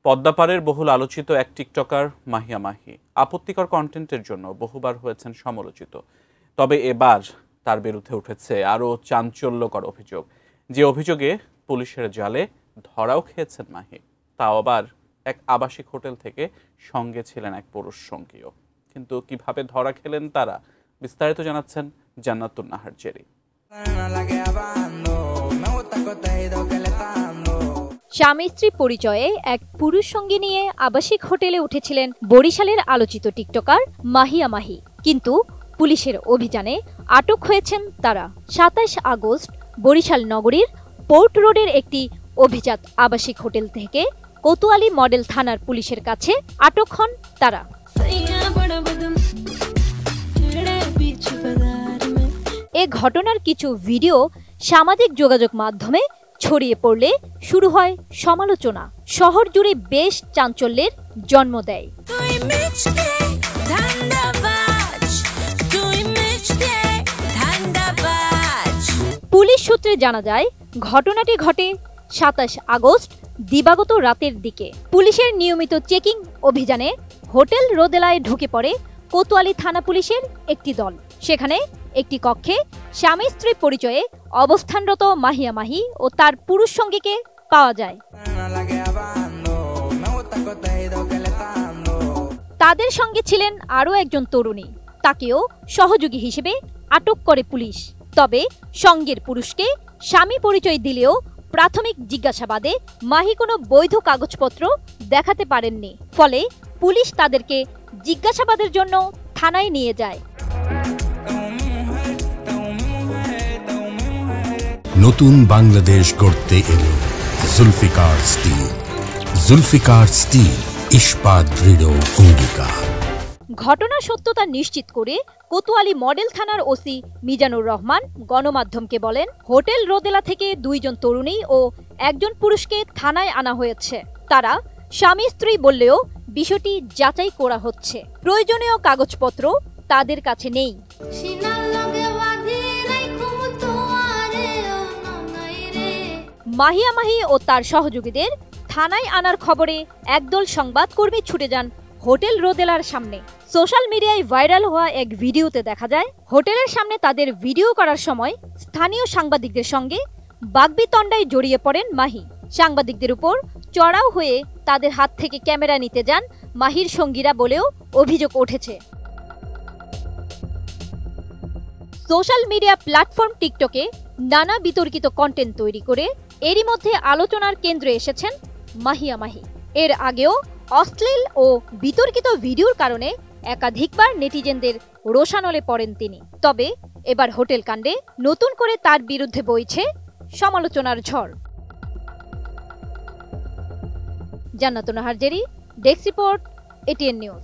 পদ্মাপাড়ের বহুল আলোচিত এক টিকটকার মাহিয়া মাহি আপত্তিকর কন্টেন্টের জন্য বহুবার হয়েছেন সমালোচিত। তবে এবার তার বিরুদ্ধে উঠেছে আরও চাঞ্চল্যকর অভিযোগ, যে অভিযোগে পুলিশের জালে ধরাও খেয়েছেন মাহি, তাও আবার এক আবাসিক হোটেল থেকে সঙ্গে ছিলেন এক পুরুষ সঙ্গীও। কিন্তু কিভাবে ধরা খেলেন তারা, বিস্তারিত জানাচ্ছেন জান্নাতুন নাহার জেরি। স্বামী স্ত্রী পরিচয়ে এক পুরুষ সঙ্গী নিয়ে আবাসিক হোটেলে উঠেছিলেন বরিশালের আলোচিত টিকটকার মাহিয়া মাহি। কিন্তু পুলিশের অভিযানে আটক হয়েছেন তারা। ২৭ আগস্ট বরিশাল নগরীর পোর্ট রোডের একটি অভিজাত আবাসিক হোটেল থেকে কোতোয়ালি মডেল থানার পুলিশের কাছে আটক হন তারা। এ ঘটনার কিছু ভিডিও সামাজিক যোগাযোগ মাধ্যমে ছড়িয়ে পড়লে শুরু হয় সমালোচনা। শহর জুড়ে বেশ চাঞ্চল্যের জন্ম দেয়। পুলিশ সূত্রে জানা যায়, ঘটনাটি ঘটে ২৭ আগস্ট দিবাগত রাতের দিকে। পুলিশের নিয়মিত চেকিং অভিযানে হোটেল রোদেলায় ঢুকে পড়ে কোতোয়ালি থানা পুলিশের একটি দল। সেখানে একটি কক্ষে স্বামী স্ত্রী পরিচয়ে অবস্থানরত মাহিয়া মাহি ও তার পুরুষ সঙ্গীকে পাওয়া যায়। তাদের সঙ্গে ছিলেন আরও একজন তরুণী, তাকেও সহযোগী হিসেবে আটক করে পুলিশ। তবে সঙ্গের পুরুষকে স্বামী পরিচয় দিলেও প্রাথমিক জিজ্ঞাসাবাদে মাহি কোনো বৈধ কাগজপত্র দেখাতে পারেননি। ফলে পুলিশ তাদেরকে জিজ্ঞাসাবাদের জন্য থানায় নিয়ে যায়। নতুন বাংলাদেশ গড়তে এলো জুলফিকার স্টিল। জুলফিকার স্টিল, ইস্পাত দৃঢ় অঙ্গীকার। ঘটনার সত্যতা নিশ্চিত করে কোতোয়ালি মডেল থানার ওসি মিজানুর রহমান গণমাধ্যমকে বলেন, হোটেল রোদেলা থেকে ২ জন তরুণী ও একজন পুরুষকে থানায় আনা হয়েছে। তারা স্বামী স্ত্রী বললেও বিষয়টি যাচাই করা হচ্ছে। প্রয়োজনীয় কাগজপত্র তাদের কাছে নেই। মাহিয়া মাহি ও তার সহযোগীদের থানায় আনার খবরে একদল সংবাদকর্মী ছুটে যান হোটেল রোদেলার সামনে। সোশ্যাল মিডিয়ায় ভাইরাল হওয়া এক ভিডিওতে দেখা যায়, হোটেলের সামনে তাদের ভিডিও করার সময় স্থানীয় সাংবাদিকদের সঙ্গে বাগবিতণ্ডায় জড়িয়ে পড়েন মাহি। সাংবাদিকদের উপর চড়াও হয়ে তাদের হাত থেকে ক্যামেরা নিতে যান মাহির সঙ্গীরা বলেও অভিযোগ উঠেছে। সোশ্যাল মিডিয়া প্ল্যাটফর্ম টিকটকে নানা বিতর্কিত কন্টেন্ট তৈরি করে এরই মধ্যে আলোচনার কেন্দ্রে এসেছেন মাহিয়া মাহি। এর আগেও অশ্লীল ও বিতর্কিত ভিডিওর কারণে একাধিকবার নেটিজেনদের রোষানলে পড়েন তিনি। তবে এবার হোটেল কাণ্ডে নতুন করে তার বিরুদ্ধে বইছে সমালোচনার ঝড়। জান্নাতুন Nahar Jerry, desk report, ATN news.